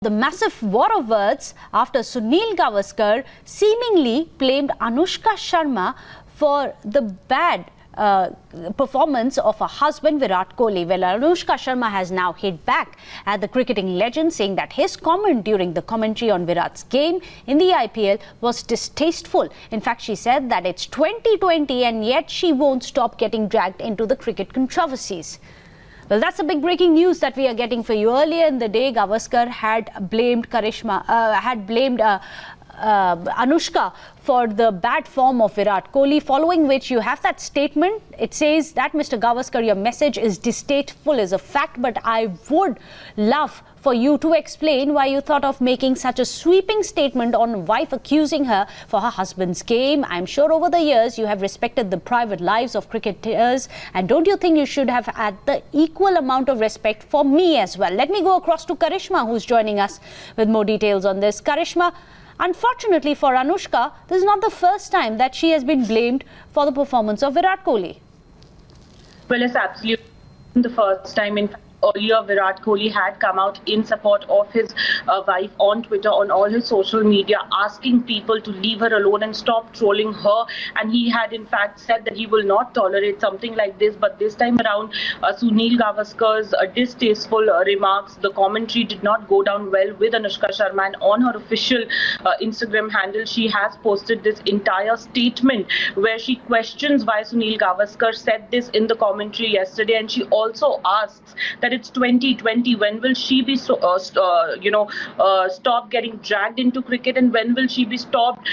The massive war of words after Sunil Gavaskar seemingly blamed Anushka Sharma for the bad performance of her husband Virat Kohli. Well, Anushka Sharma has now hit back at the cricketing legend, saying that his comment during the commentary on Virat's game in the IPL was distasteful. In fact, she said that it's 2020 and yet she won't stop getting dragged into the cricket controversies. Well, that's the big breaking news that we are getting for you. Earlier in the day, Gavaskar had blamed Anushka for the bad form of Virat Kohli, following which you have that statement. It says that, Mr. Gavaskar, your message is distasteful is a fact, but I would love for you to explain why you thought of making such a sweeping statement on wife accusing her for her husband's game. I'm sure over the years you have respected the private lives of cricketers, and don't you think you should have had the equal amount of respect for me as well? Let me go across to Karishma, who's joining us with more details on this. Karishma, unfortunately for Anushka, this is not the first time that she has been blamed for the performance of Virat Kohli. Well, it's absolutely the first time. In fact, earlier Virat Kohli had come out in support of his wife on Twitter, on all his social media, asking people to leave her alone and stop trolling her. And he had in fact said that he will not tolerate something like this. But this time around, Sunil Gavaskar's distasteful remarks, the commentary did not go down well with Anushka Sharma. And on her official Instagram handle, she has posted this entire statement where she questions why Sunil Gavaskar said this in the commentary yesterday. And she also asks that it's 2020. When will she be stop getting dragged into cricket, and when will she be stopped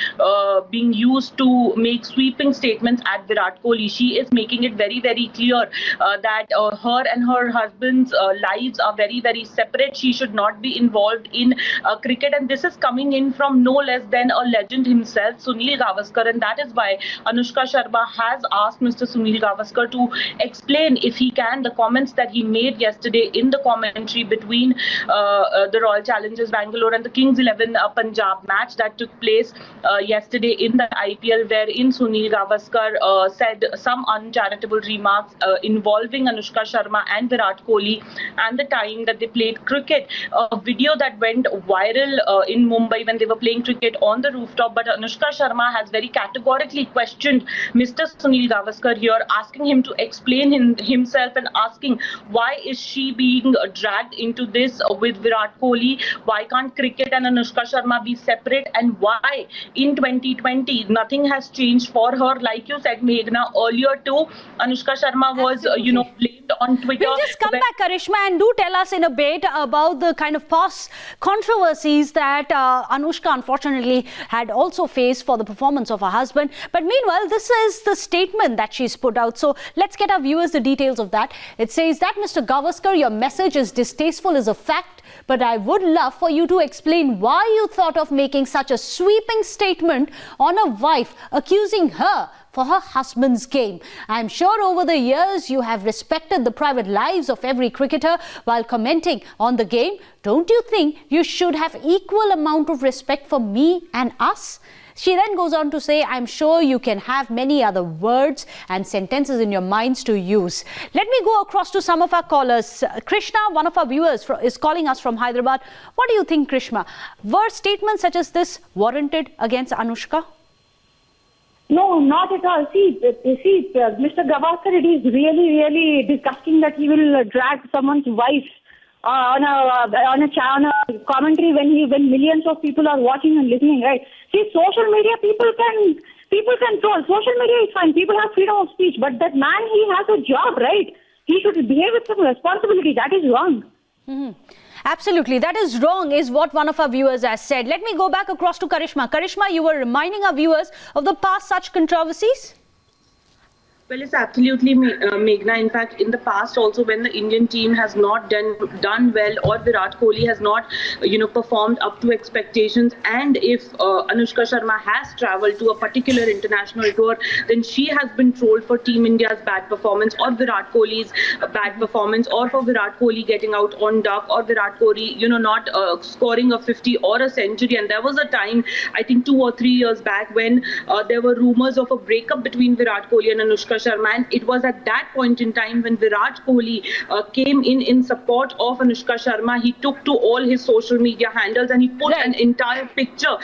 being used to make sweeping statements at Virat Kohli? She is making it very, very clear that her and her husband's lives are very, very separate. She should not be involved in cricket, and this is coming in from no less than a legend himself, Sunil Gavaskar, and that is why Anushka Sharma has asked Mr. Sunil Gavaskar to explain, if he can, the comments that he made yesterday in the commentary between the Royal Challengers Bangalore and the Kings 11 Punjab match that took place yesterday in the IPL, wherein Sunil Gavaskar said some uncharitable remarks involving Anushka Sharma and Virat Kohli and the time that they played cricket. A video that went viral in Mumbai when they were playing cricket on the rooftop, but Anushka Sharma has very categorically questioned Mr. Sunil Gavaskar here, asking him to explain himself and asking why is she being dragged into this with Virat Kohli? Why can't cricket and Anushka Sharma be separate? And why in 2020 nothing has changed for her? Like you said, Meghna, earlier too, Anushka Sharma was blamed on Twitter. We'll just come back, Karishma, and do tell us in a bit about the kind of past controversies that Anushka unfortunately had also faced for the performance of her husband. But meanwhile, this is the statement that she's put out. So let's get our viewers the details of that. It says that, Mr. Gavaskar, your message is distasteful is a fact, but I would love for you to explain why you thought of making such a sweeping statement on a wife accusing her for her husband's game. I'm sure over the years you have respected the private lives of every cricketer while commenting on the game. Don't you think you should have equal amount of respect for me and us? She then goes on to say, I'm sure you can have many other words and sentences in your minds to use. Let me go across to some of our callers. Krishna, one of our viewers, is calling us from Hyderabad. What do you think, Krishna? Were statements such as this warranted against Anushka? No, not at all. See, Mr. Gavaskar, it is really, really disgusting that he will drag someone's wife on a commentary when millions of people are watching and listening, right? See, social media, people can troll. Social media is fine. People have freedom of speech, but that man, he has a job, right? He should behave with some responsibility. That is wrong. Mm-hmm. Absolutely, that is wrong, is what one of our viewers has said. Let me go back across to Karishma. Karishma, you were reminding our viewers of the past such controversies? Well, it's absolutely, Meghna. In fact, in the past also, when the Indian team has not done well, or Virat Kohli has not, performed up to expectations, and if Anushka Sharma has travelled to a particular international tour, then she has been trolled for Team India's bad performance, or Virat Kohli's bad performance, or for Virat Kohli getting out on duck, or Virat Kohli, not scoring a 50 or a century. And there was a time, I think 2 or 3 years back, when there were rumours of a breakup between Virat Kohli and Anushka Anushka Sharma, and it was at that point in time when Virat Kohli came in support of Anushka Sharma. He took to all his social media handles and he put Right. an entire picture